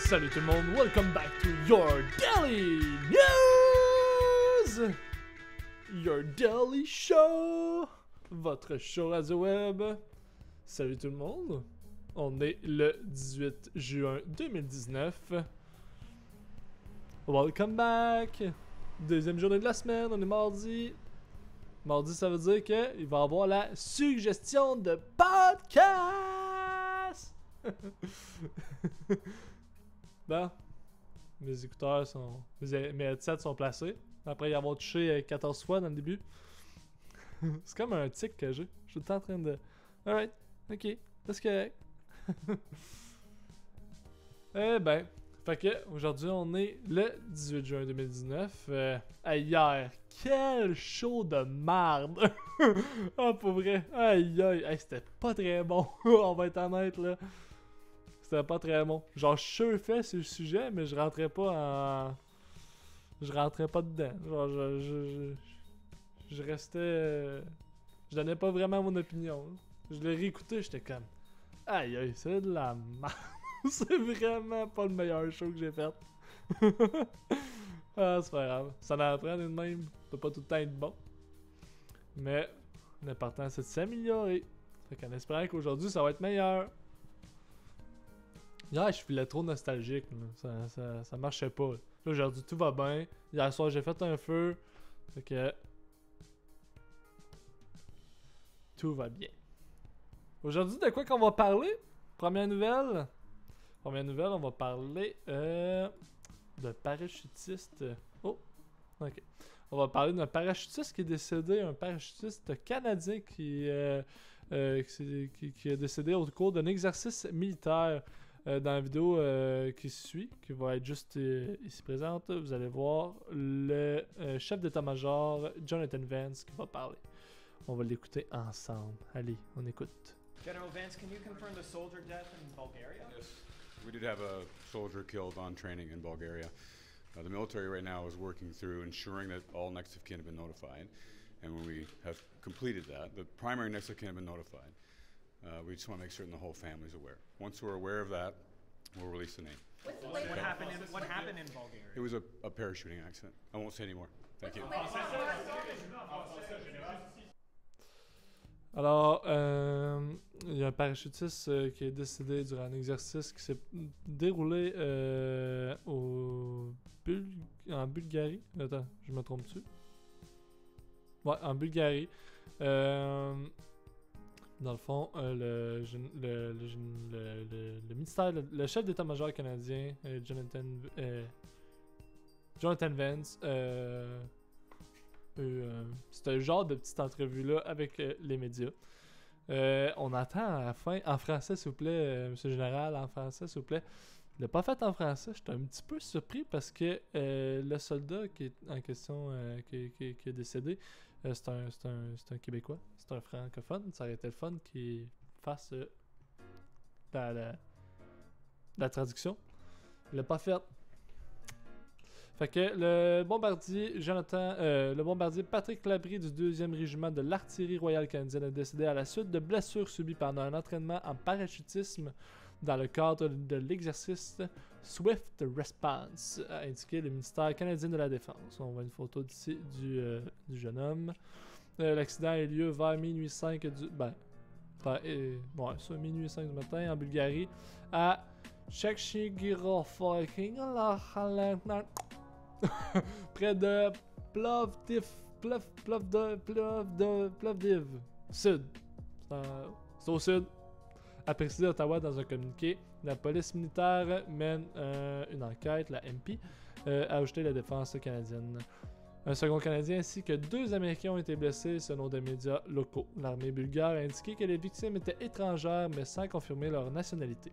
Salut tout le monde, welcome back to Your Daily News! Your Daily Show! Votre show radio web. Salut tout le monde, on est le 18 juin 2019. Welcome back! Deuxième journée de la semaine, on est mardi. Mardi, ça veut dire qu'il va y avoir la suggestion de podcast! Bon, mes écouteurs sont... Mes headsets sont placés. Après y avoir touché 14 fois dans le début. C'est comme un tic que j'ai. Je suis tout le temps en train de... Alright, ok, c'est correct. Eh ben, fait que aujourd'hui on est le 18 juin 2019. Hier, quel show de merde! Ah, pour vrai, aïe aïe, hey, c'était pas très bon, on va être honnête là. C'était pas très bon. Genre, je surfais sur le sujet, mais je rentrais pas en... Je rentrais pas dedans. Genre, je restais... Je donnais pas vraiment mon opinion. Je l'ai réécouté, j'étais comme... Aïe aïe, c'est de la merde. C'est vraiment pas le meilleur show que j'ai fait. Ah, c'est pas grave. Ça en apprend une même. Ça peut pas tout le temps être bon. Mais, l'important c'est de s'améliorer. Fait qu'en espérant qu'aujourd'hui, ça va être meilleur. Hier, je filais trop nostalgique. Là. Ça marchait pas. Là, aujourd'hui, tout va bien. Hier soir, j'ai fait un feu. Fait que... Tout va bien. Aujourd'hui, de quoi qu'on va parler? Première nouvelle, on va parler de parachutiste. Oh, ok. On va parler d'un parachutiste qui est décédé, un parachutiste canadien qui est décédé au cours d'un exercice militaire. Dans la vidéo qui suit, qui va être juste ici présente, vous allez voir le chef d'état-major Jonathan Vance qui va parler. On va l'écouter ensemble. Allez, on écoute. General Vance, can you confirm the soldier death in Bulgaria? Yes, we did have a soldier killed on training in Bulgaria. The military right now is working through ensuring that all next of kin have been notified. And when we have completed that, the primary next of kin have been notified. We just want to make certain the whole family is aware. Once we're aware of that, we'll release the name. What happened in Bulgaria? It was a parachuting accident. I won't say anymore. Thank you. Alors, il y a un parachutiste qui est décédé durant un exercice qui s'est déroulé en Bulgarie. Attends, je me trompe dessus. Ouais, en Bulgarie. Dans le fond, le ministère, le chef d'état-major canadien, Jonathan Vance, c'était le genre de petite entrevue-là avec les médias. On attend à la fin, en français s'il vous plaît, monsieur le général, en français s'il vous plaît. Il l'a pas fait en français, j'étais un petit peu surpris parce que le soldat qui est en question, qui est décédé, c'est un Québécois, c'est un francophone. Ça aurait été le fun qu'il fasse la traduction. Il l'a pas fait. Fait que le bombardier Patrick Labrie du 2e régiment de l'artillerie royale canadienne est décédé à la suite de blessures subies pendant un entraînement en parachutisme dans le cadre de l'exercice Swift Response, a indiqué le ministère canadien de la Défense. On voit une photo d'ici du jeune homme. L'accident a eu lieu vers minuit 5 du... minuit 5 du matin en Bulgarie, à Chekhigirofoking, près de Plovdiv Sud. C'est au sud. A précisé Ottawa dans un communiqué. La police militaire mène une enquête, la MP, a ajouté la défense canadienne. Un second Canadien ainsi que 2 Américains ont été blessés selon des médias locaux. L'armée bulgare a indiqué que les victimes étaient étrangères mais sans confirmer leur nationalité.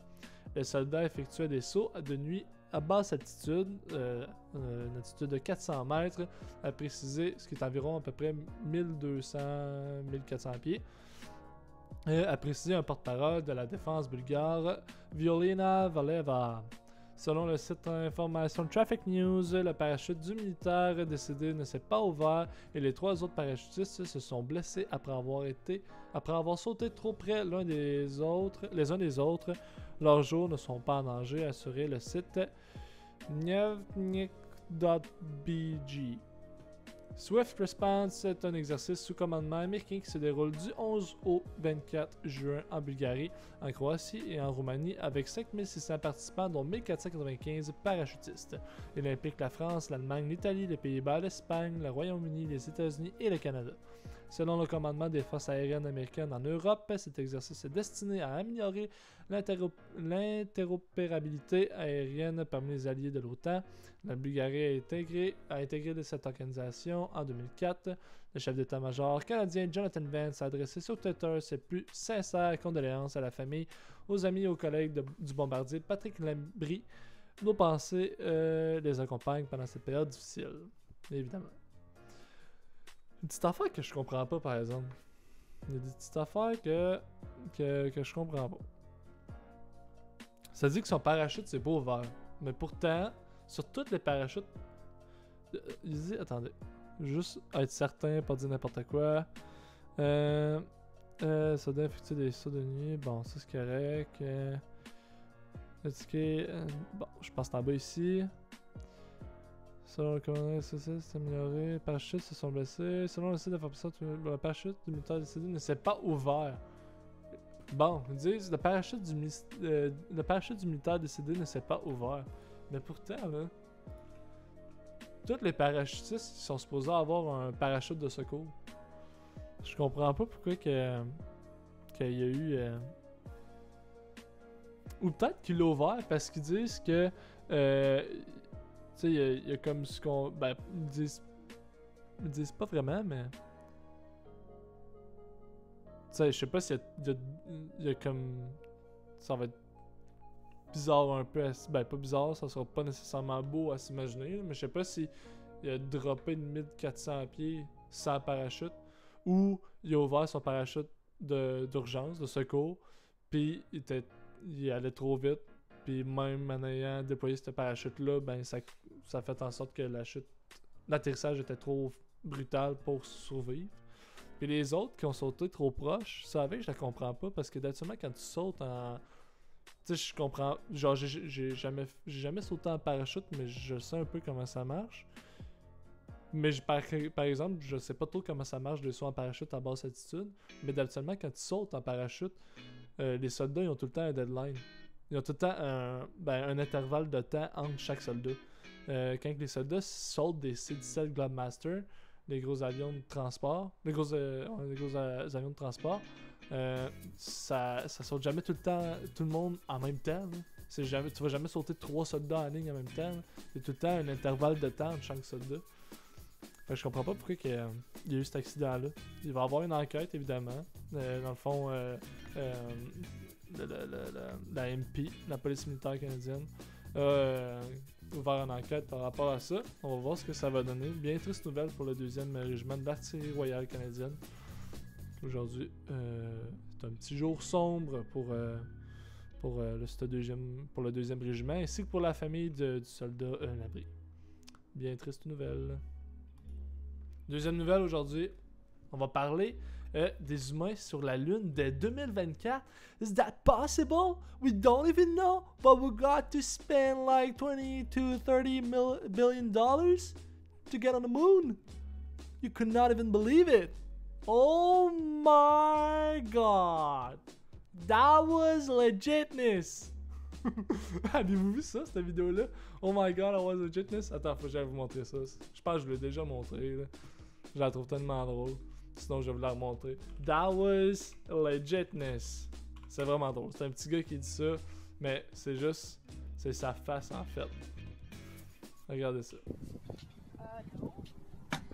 Les soldats effectuaient des sauts de nuit à basse altitude, une altitude de 400 mètres, a précisé, ce qui est environ à peu près 1200-1400 pieds. A précisé un porte-parole de la défense bulgare, Violina Valeva. Selon le site d'information Traffic News, le parachute du militaire décédé ne s'est pas ouvert et les 3 autres parachutistes se sont blessés après avoir sauté trop près les uns des autres. Leurs jours ne sont pas en danger, a assuré le site Nevnik.bg. Swift Response est un exercice sous commandement américain qui se déroule du 11 au 24 juin en Bulgarie, en Croatie et en Roumanie avec 5600 participants dont 1495 parachutistes. Il implique la France, l'Allemagne, l'Italie, les Pays-Bas, l'Espagne, le Royaume-Uni, les États-Unis et le Canada. Selon le commandement des forces aériennes américaines en Europe, cet exercice est destiné à améliorer l'interopérabilité aérienne parmi les alliés de l'OTAN. La Bulgarie a intégré cette organisation en 2004. Le chef d'état-major canadien Jonathan Vance a adressé sur Twitter ses plus sincères condoléances à la famille, aux amis et aux collègues du bombardier Patrick Lambry. Nos pensées les accompagnent pendant cette période difficile, évidemment. Une petite affaire que je comprends pas, par exemple. Il y a des petites affaires que je comprends pas. Ça dit que son parachute, c'est pas ouvert. Mais pourtant, sur tous les parachutes... Il dit... Attendez. Juste être certain, pas dire n'importe quoi. Ça doit infecter des sauts de nuit. Bon, ça c'est correct. Bon, je pense que c'est en bas ici. Selon le commandant SSS, c'est amélioré. Les parachutistes se sont blessés. Selon le site d'information, le parachute du militaire décédé ne s'est pas ouvert. Bon, ils disent le parachute du militaire décédé ne s'est pas ouvert. Mais pourtant, là, tous les parachutistes sont supposés avoir un parachute de secours. Je comprends pas pourquoi qu'il y a eu... Ou peut-être qu'il l'a ouvert parce qu'ils disent que... tu sais, il y a comme ce qu'on... Ben, ils disent pas vraiment, mais... Tu sais, je sais pas s'il y a comme... Ça va être bizarre un peu ben, pas bizarre, ça sera pas nécessairement beau à s'imaginer, mais je sais pas si il a droppé de 1400 pieds sans parachute, ou il a ouvert son parachute d'urgence, de secours, puis il allait trop vite, puis même en ayant déployé ce parachute-là, ben ça fait en sorte que l'atterrissage était trop brutal pour survivre. Puis les autres qui ont sauté trop proche, ça avec, je la comprends pas, parce que d'habitude quand tu sautes en... Tu sais, je comprends... Genre, j'ai jamais sauté en parachute, mais je sais un peu comment ça marche. Mais par exemple, je sais pas trop comment ça marche de sauter en parachute à basse altitude, mais d'habitude quand tu sautes en parachute, les soldats, ils ont tout le temps un deadline. Ils ont tout le temps un intervalle de temps entre chaque soldat. Quand les soldats sautent des C-17 Globemaster, les gros avions de transport, les gros avions de transport, ça saute jamais tout le monde en même temps. Tu vas jamais sauter 3 soldats en ligne en même temps. Il y a tout le temps un intervalle de temps entre chaque soldat. Fait que je comprends pas pourquoi il y a eu cet accident-là. Il va y avoir une enquête, évidemment. Dans le fond, la MP, la police militaire canadienne, a ouvert une enquête par rapport à ça. On va voir ce que ça va donner. Bien triste nouvelle pour le 2e régiment de l'artillerie royale canadienne. Aujourd'hui, c'est un petit jour sombre pour le 2e régiment, ainsi que pour la famille du soldat Labrie. Bien triste nouvelle. Deuxième nouvelle aujourd'hui, on va parler des humains sur la Lune dès 2024. Is that possible? We don't even know, but we got to spend like 20 to 30 billion dollars to get on the moon. You could not even believe it. Oh my god. That was legitness. Avez-vous vu ça, cette vidéo-là? Oh my god, that was legitness. Attends, faut que j'aille vous montrer ça. Je pense que je vous l'ai déjà montré, là. Je la trouve tellement drôle. Sinon, je vais vous la remontrer. That was legitness. C'est vraiment drôle. C'est un petit gars qui dit ça, mais c'est juste... C'est sa face, en fait. Regardez ça.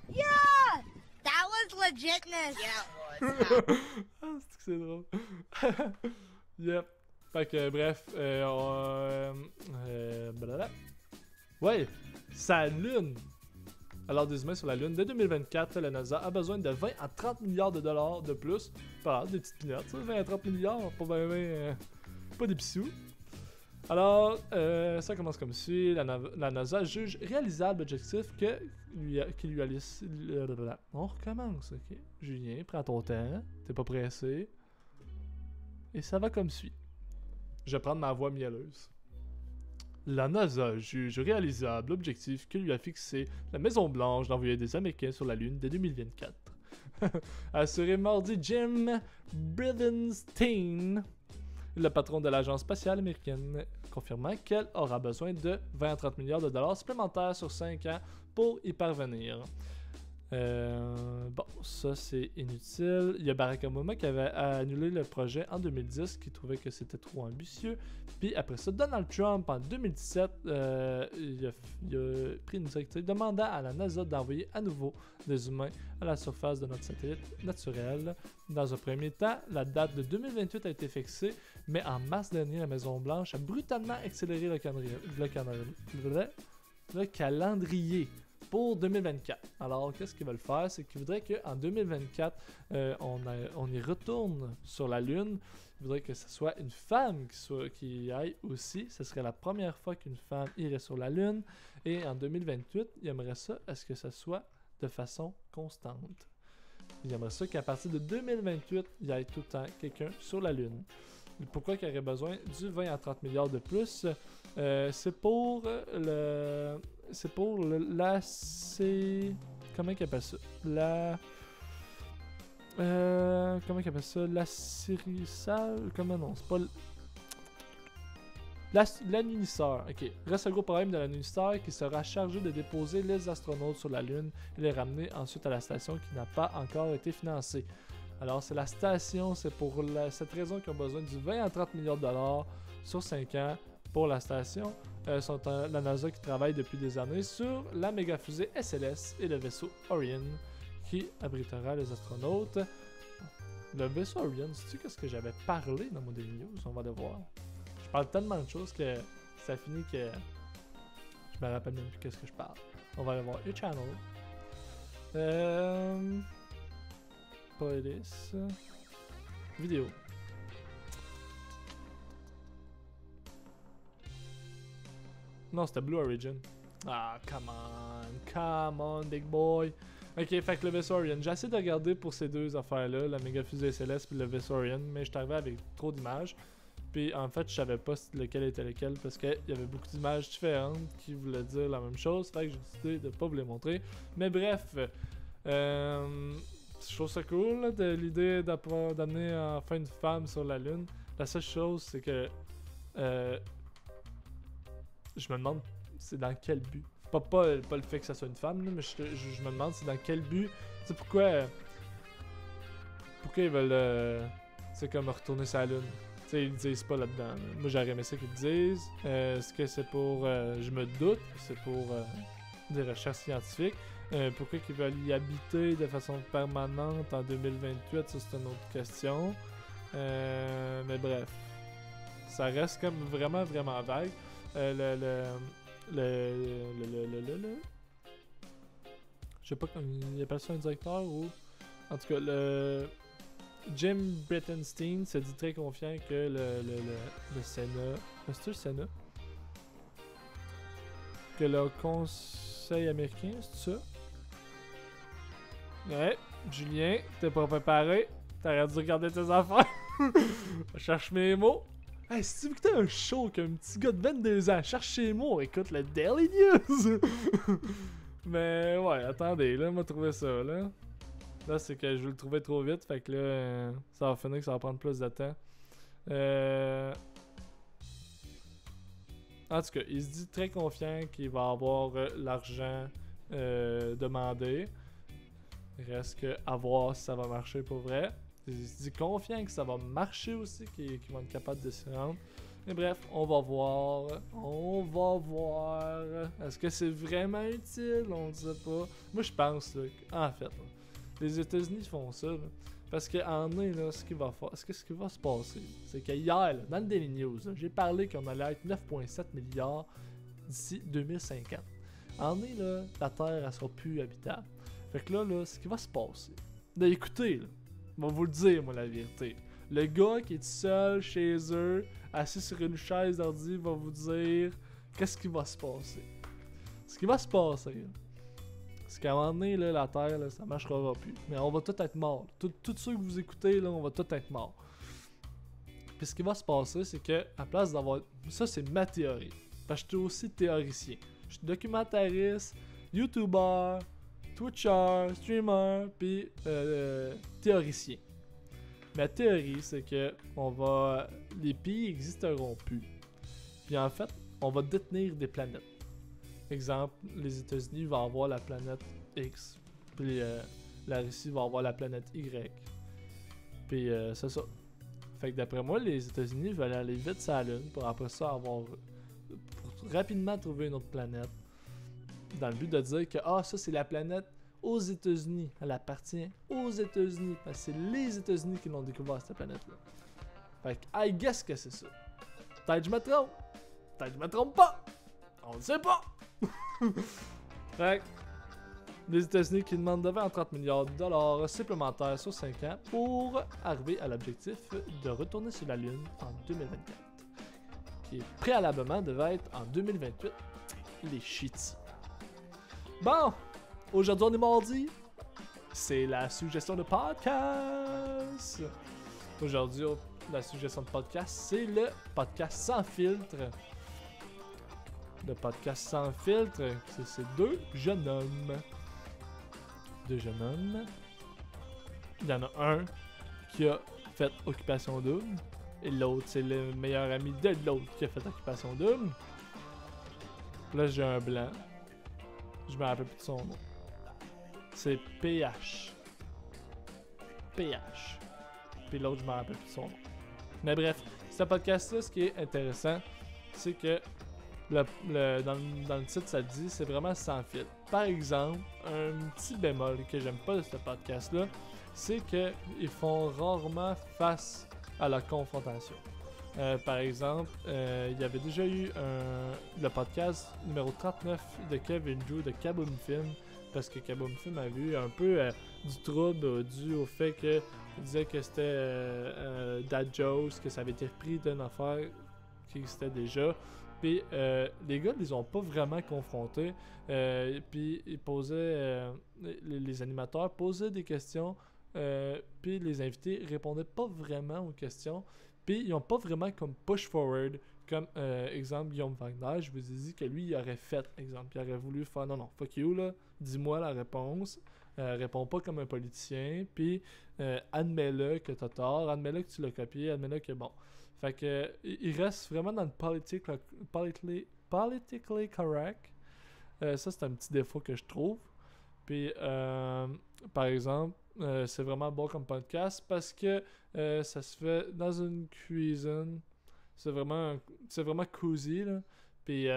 Yeah! That was legitness! Yeah, it was. Ah, c'est drôle. Yep. Fait que, bref, blablabla. Ouais, sa lune. Alors, des humains sur la Lune, dès 2024, la NASA a besoin de 20 à 30 milliards de dollars de plus. Pas des petites pinottes, ça, 20 à 30 milliards, pas des petits sous. Alors, ça commence comme suit. La NASA juge réalisable l'objectif qui lui a laissé... On recommence, ok? Julien, prends ton temps. T'es pas pressé. Et ça va comme suit. Je vais prendre ma voix mielleuse. La NASA juge réalisable l'objectif que lui a fixé la Maison-Blanche d'envoyer des Américains sur la Lune dès 2024. A assuré mardi Jim Bridenstine, le patron de l'agence spatiale américaine, confirmant qu'elle aura besoin de 20 à 30 milliards de dollars supplémentaires sur 5 ans pour y parvenir. Bon, ça c'est inutile. Il y a Barack Obama qui avait annulé le projet en 2010, qui trouvait que c'était trop ambitieux. Puis après ça, Donald Trump en 2017, il a pris une directive demandant à la NASA d'envoyer à nouveau des humains à la surface de notre satellite naturel. Dans un premier temps, la date de 2028 a été fixée, mais en mars dernier, la Maison-Blanche a brutalement accéléré le calendrier pour 2024. Alors, qu'est-ce qu'ils veulent faire? C'est qu'ils voudraient qu'en 2024, on y retourne sur la Lune. Ils voudraient que ce soit une femme qui y aille aussi. Ce serait la première fois qu'une femme irait sur la Lune. Et en 2028, ils aimeraient ça, est-ce que ça soit de façon constante. Ils aimeraient ça qu'à partir de 2028, il y ait tout le temps quelqu'un sur la Lune. Pourquoi il y aurait besoin du 20 à 30 milliards de plus? C'est pour comment ils appellent ça? Comment ils appellent ça? La Cyrissale? Comment non? C'est pas... L'anunisseur. Ok. Reste un gros problème de l'anunisseur qui sera chargé de déposer les astronautes sur la Lune et les ramener ensuite à la station qui n'a pas encore été financée. Alors, c'est la station, c'est pour cette raison qu'ils ont besoin du 20 à 30 milliards de dollars sur 5 ans pour la station. La NASA qui travaille depuis des années sur la méga fusée SLS et le vaisseau Orion qui abritera les astronautes. Le vaisseau Orion, sais-tu qu'est-ce que j'avais parlé dans mon Daily News? On va le voir. Je parle tellement de choses que ça finit que je me rappelle même plus qu'est-ce que je parle. On va aller voir Your Channel. Police. Vidéo. Non, c'était Blue Origin. Ah, come on, big boy. Ok, fait que le vaisseau Orion. J'ai essayé de regarder pour ces deux affaires-là, la méga fusée SLS puis le vaisseau Orion, mais je suis arrivé avec trop d'images. Puis en fait, je savais pas lequel était lequel parce qu'il y avait beaucoup d'images différentes qui voulaient dire la même chose. Fait que j'ai décidé de pas vous les montrer. Mais bref, je trouve ça cool là, de l'idée d'amener enfin une femme sur la Lune. La seule chose, c'est que je me demande c'est dans quel but. Pas le fait que ça soit une femme, là, mais je me demande c'est dans quel but. Tu sais pourquoi ils veulent c'est comme retourner sur la Lune. Tu sais, ils le disent pas là-dedans. Là. Moi j'aurais aimé ça qu'ils le disent. Est-ce que c'est pour je me doute, c'est pour des recherches scientifiques. Pourquoi ils veulent y habiter de façon permanente en 2028, ça c'est une autre question. Mais bref. Ça reste comme vraiment vague. Je sais pas comment il appelle ça un directeur ou... En tout cas, le Jim Bridenstine se dit très confiant que le Sénat... C'est-tu le Sénat? Que le Conseil américain, c'est ça? Ouais, Julien, t'es pas préparé. T'aurais dû regarder tes affaires. Je cherche mes mots. Hey, si tu veux que t'as un show qu'un petit gars de 22 ans cherche ses mots, écoute le Daily News! Mais ouais, attendez, là, m'a trouvé ça, là. Là, c'est que je vais le trouver trop vite, fait que là, ça va finir que ça va prendre plus de temps. En tout cas, il se dit très confiant qu'il va avoir l'argent demandé. Il reste que à voir si ça va marcher pour vrai. Il se dit confiant que ça va marcher aussi, qu'ils vont être capables de s'y rendre. Mais bref, on va voir. Est-ce que c'est vraiment utile? On ne sait pas. Moi, je pense, là, en fait, là, les États-Unis font ça. Là, parce qu'en est, là, ce qui va se passer, c'est que hier, là, dans le Daily News, j'ai parlé qu'on allait être 9,7 milliards d'ici 2050. En est, là, la Terre, elle sera plus habitable. Fait que là, ce qui va se passer, écoutez, là, je vais vous le dire, moi, la vérité. Le gars qui est tout seul chez eux, assis sur une chaise d'ordi, va vous dire qu'est-ce qui va se passer. Ce qui va se passer, là, c'est qu'à un moment donné, là, la Terre, là, ça marchera plus. Mais on va tous être morts. Tous ceux que vous écoutez, là, on va tous être morts. Puis ce qui va se passer, c'est que, à place d'avoir... Ça, c'est ma théorie. Parce que je suis aussi théoricien. Je suis documentariste, YouTuber, Twitcher, streamer, puis théoricien. Ma théorie, c'est que les pays n'existeront plus. Puis en fait, on va détenir des planètes. Exemple, les États-Unis vont avoir la planète X, puis la Russie va avoir la planète Y. Puis c'est ça. Fait que d'après moi, les États-Unis veulent aller vite sur la Lune pour après ça pour rapidement trouver une autre planète. Dans le but de dire que ça c'est la planète aux États-Unis. Elle appartient aux États-Unis. Parce que c'est les États-Unis qui l'ont découvert cette planète-là. Fait que I guess que c'est ça. Peut-être que je me trompe. Peut-être que je me trompe pas. On ne sait pas. Fait que les États-Unis qui demandent de 30 milliards de dollars supplémentaires sur 5 ans pour arriver à l'objectif de retourner sur la Lune en 2024. Qui préalablement devait être en 2028. Les shitty. Bon, aujourd'hui on est mardi. C'est la suggestion de podcast. Aujourd'hui, la suggestion de podcast, c'est le podcast sans filtre. Le podcast sans filtre, c'est deux jeunes hommes. Deux jeunes hommes. Il y en a un qui a fait Occupation Double. Et l'autre, c'est le meilleur ami de l'autre qui a fait Occupation Double. Là, j'ai un blanc. Je me rappelle plus de son nom. C'est PH. PH. Puis l'autre, je me rappelle plus de son nom. Mais bref, ce podcast-là, ce qui est intéressant, c'est que dans le titre, ça dit, c'est vraiment sans filtre. Par exemple, un petit bémol que j'aime pas de ce podcast-là, c'est qu'ils font rarement face à la confrontation. Par exemple, il y avait déjà eu le podcast numéro 39 de Kevin Drew de Kaboom Film, parce que Kaboom Film avait eu un peu du trouble dû au fait qu'il disait que c'était Dad Jokes, que ça avait été repris d'une affaire qui existait déjà. Puis les gars, ils ont pas vraiment confronté. Puis ils posaient, les animateurs posaient des questions, puis les invités répondaient pas vraiment aux questions. Puis ils ont pas vraiment comme push forward, comme exemple Guillaume Wagner. Je vous ai dit que lui, il aurait fait, exemple, il aurait voulu faire non, fuck you là, dis-moi la réponse. Réponds pas comme un politicien, puis admets-le que t'as tort, admets-le que tu l'as copié, admets-le que bon. Fait que il reste vraiment dans le politically correct. Ça, c'est un petit défaut que je trouve. Puis, par exemple, c'est vraiment bon comme podcast parce que ça se fait dans une cuisine. C'est vraiment cozy, là. Puis,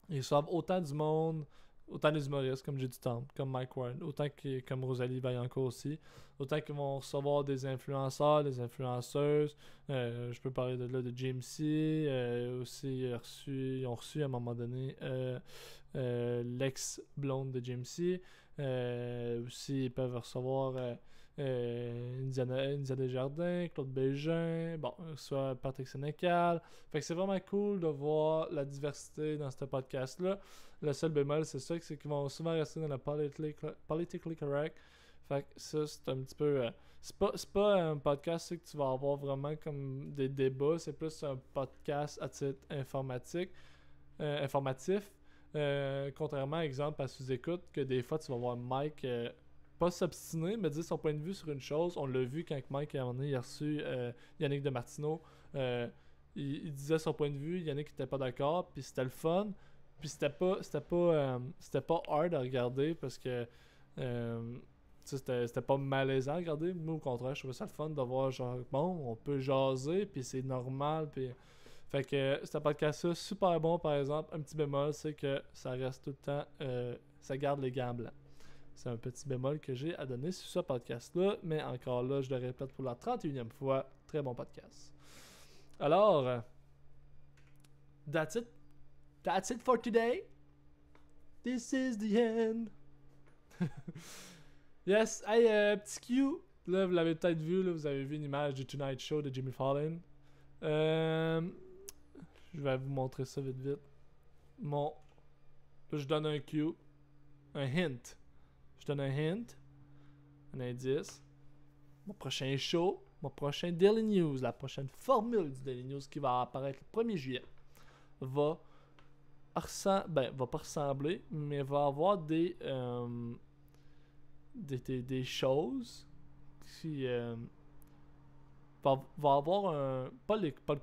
ils reçoivent autant du monde, autant des humoristes comme J'ai du Temple, comme Mike Ward, autant que comme Rosalie Vaillancourt aussi, autant qu'ils vont recevoir des influenceurs, des influenceuses. Je peux parler de James C. Aussi, ils ont reçu à un moment donné l'ex-blonde de James C. Aussi, ils peuvent recevoir Indiana Desjardins, Claude Bégin, soit Patrick Sénécal. Fait que c'est vraiment cool de voir la diversité dans ce podcast-là. Le seul bémol, c'est ça, c'est qu'ils vont souvent rester dans le politically correct. Fait que ça, c'est un petit peu... c'est pas un podcast que tu vas avoir vraiment comme des débats, c'est plus un podcast à titre informatif. Contrairement, exemple, à sous-écoute, que des fois, tu vas voir Mike... pas s'obstiner, mais dire son point de vue sur une chose. On l'a vu quand Mike à un moment donné, il a reçu Yannick de Martineau. Il disait son point de vue, Yannick était pas d'accord, puis c'était le fun. Puis c'était pas hard à regarder parce que c'était pas malaisant à regarder. Moi, au contraire, je trouvais ça le fun de voir genre, bon, on peut jaser, puis c'est normal, puis... Fait que ce podcast-là, super bon, par exemple. Un petit bémol, c'est que ça reste tout le temps... ça garde les gants blancs. C'est un petit bémol que j'ai à donner sur ce podcast-là. Mais encore là, je le répète pour la 31e fois. Très bon podcast. Alors, that's it. That's it for today. This is the end. Yes, hey, petit Q. là, vous l'avez peut-être vu, là, vous avez vu une image du Tonight Show de Jimmy Fallon. Je vais vous montrer ça vite vite. Là, je donne un cue. Un hint. Je donne un hint. Un indice. Mon prochain show, mon prochain Daily News, la prochaine formule du Daily News qui va apparaître le 1er juillet, va pas ressembler, mais va avoir des choses qui va avoir pas le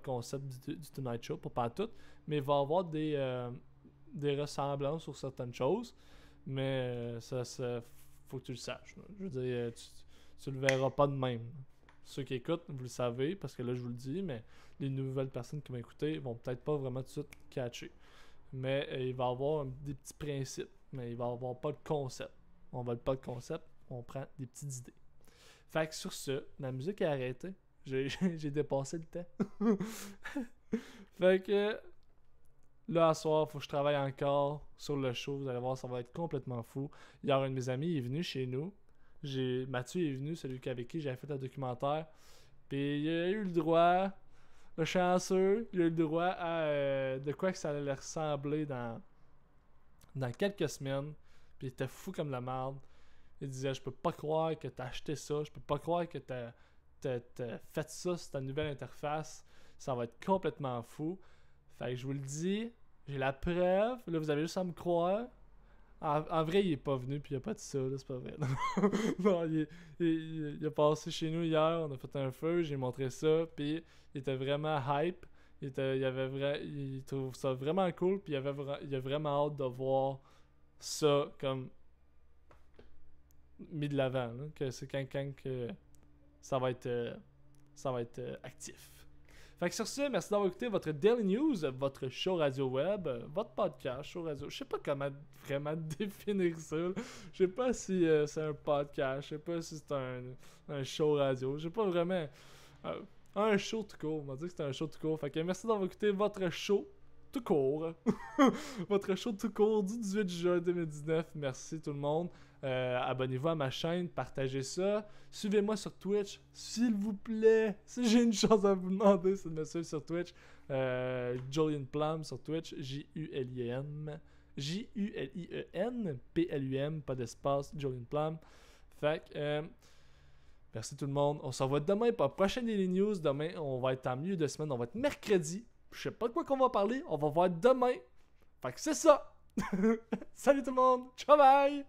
concept du Tonight Show, pas tout, mais va avoir des ressemblances sur certaines choses, mais ça faut que tu le saches. Là. Je veux dire, tu le verras pas de même. Ceux qui écoutent, vous le savez, parce que là, je vous le dis, mais les nouvelles personnes qui vont écouter vont peut-être pas vraiment tout de suite catcher. Mais il va y avoir des petits principes, mais il va y avoir pas de concept. On vole pas de concept, on prend des petites idées. Fait que sur ce, la musique est arrêtée. J'ai dépassé le temps. Fait que là, à soir, faut que je travaille encore sur le show. Vous allez voir, ça va être complètement fou. Hier, un de mes amis est venu chez nous. Mathieu est venu, celui avec qui j'avais fait le documentaire. Puis il a eu le droit, le chanceux, il a eu le droit à de quoi que ça allait ressembler dans quelques semaines. Puis il était fou comme la merde. Il disait, je peux pas croire que t'as acheté ça, je peux pas croire que t'as fait ça sur ta nouvelle interface. Ça va être complètement fou. Fait que je vous le dis, j'ai la preuve. Là, vous avez juste à me croire. En vrai, il est pas venu, puis il a pas dit ça, là, c'est pas vrai. Non, il a passé chez nous hier, on a fait un feu, j'ai montré ça, puis il était vraiment hype. Il trouve ça vraiment cool, puis il a vraiment hâte de voir ça comme mis de l'avant, là, que c'est quand que ça va être actif. Fait que sur ce, merci d'avoir écouté votre Daily News, votre show radio web, votre podcast, show radio. Je sais pas comment vraiment définir ça. Là. Je sais pas si c'est un podcast, je sais pas si c'est un show radio. Je sais pas vraiment. Un show tout court, on m'a dit que c'était un show tout court. Fait que merci d'avoir écouté votre show tout court. Votre show tout court du 18 juin 2019. Merci tout le monde. Abonnez-vous à ma chaîne, partagez ça. Suivez-moi sur Twitch, s'il vous plaît. Si j'ai une chose à vous demander, c'est de me suivre sur Twitch. Julian Plum sur Twitch, Julien. Plum, pas d'espace, Julian Plum. Fait que, merci tout le monde. On se revoit demain pour la prochaine Daily News. Demain, on va être en milieu de semaine, on va être mercredi. Je sais pas de quoi qu'on va parler, on va voir demain. Fait que c'est ça. Salut tout le monde, ciao bye.